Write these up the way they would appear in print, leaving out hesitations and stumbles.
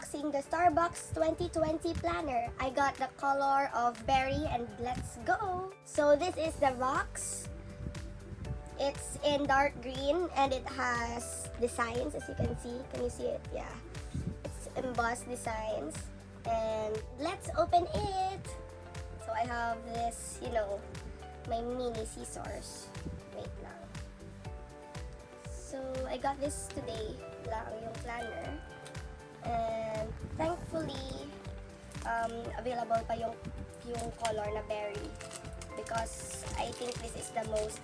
unboxing the Starbucks 2020 planner. I got the color of berry and let's go! So this is the box. It's in dark green and it has designs, as you can see. Can you see it? Yeah. It's embossed designs. And let's open it! So I have this, my mini scissors. Wait lang. So I got this today lang, yung planner. And thankfully, available pa yung color na berry. Because I think this is the most,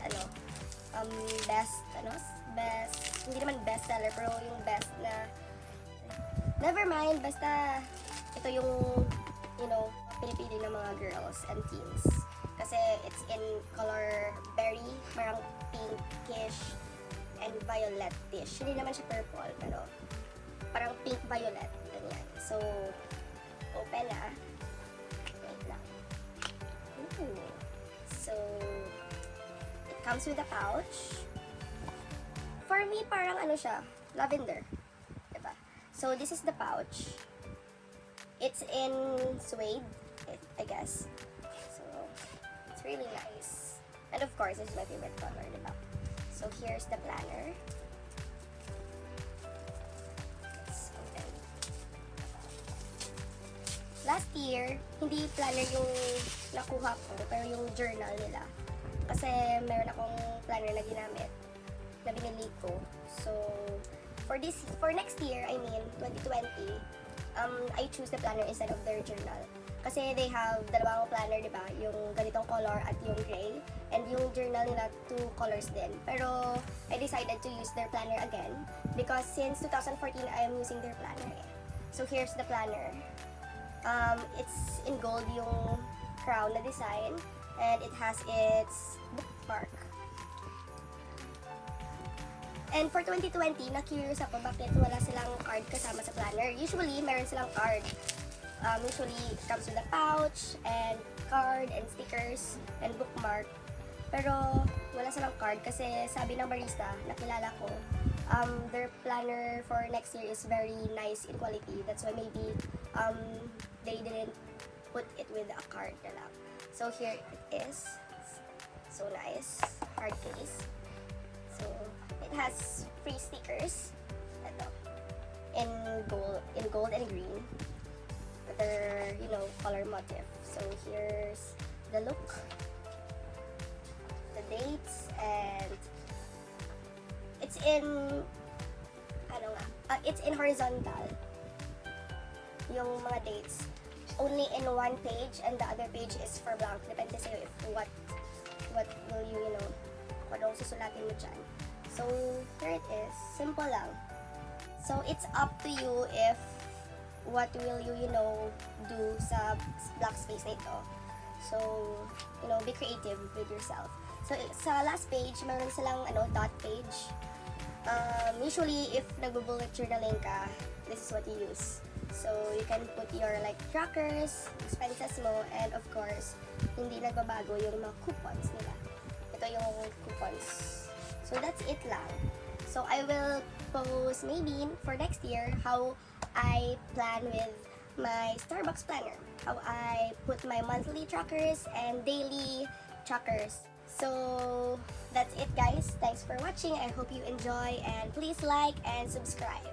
best, hindi naman best seller, pero yung best na, never mind, basta ito yung, pinipili ng mga girls and teens. Kasi it's in color berry, parang pinkish and violet-ish. Hindi naman siya purple, pero parang pink-violet. Ganyan. So, open na. Wait lang. Ooh. So, it comes with a pouch. For me, parang siya, lavender. Diba? So, this is the pouch. It's in suede, I guess. So, it's really nice. And of course, this is my favorite color, diba? So, here's the planner. Let's open. Last year, hindi planner yung nakuha ko, pero yung journal nila. Kasi meron akong planner na ginamit, na binili ko. So, for next year, 2020, I choose the planner instead of their journal. Kasi they have dalawang planner, di ba? Yung ganitong color at yung gray. And yung journal nila, 2 colors din. Pero, I decided to use their planner again. Because since 2014, I am using their planner. So, here's the planner. It's in gold yung crown na design. And it has its bookmark. And for 2020, na-curious ako bakit wala silang card kasama sa planner. Usually, meron silang card. Usually, it comes with a pouch, and card, and stickers, and bookmark. Pero, wala silang card kasi sabi ng barista, nakilala ko, their planner for next year is very nice in quality. That's why maybe they didn't put it with a card na lang. So, here it is. So nice. Hard case. So, it has free stickers. Ito. In gold and green. With their, color motif. So, here's the look. The dates. And it's in it's in horizontal. Yung mga dates. Only in one page and the other page is for blank. Depende sa'yo if what will you, kung anong susulatin mo dyan. So, here it is. Simple lang. So, it's up to you if what will you, do sa black space na ito. So, be creative with yourself. So, sa last page, meron silang, dot page. Usually, if nag-bullet journaling ka, this is what you use. So, you can put your, trackers, expenses mo, and of course, hindi nagbabago yung mga coupons nila. Ito yung coupons. So, that's it lang. So, I will post maybe for next year how I plan with my Starbucks planner. How I put my monthly trackers and daily trackers. So, that's it guys. Thanks for watching. I hope you enjoy and please like and subscribe.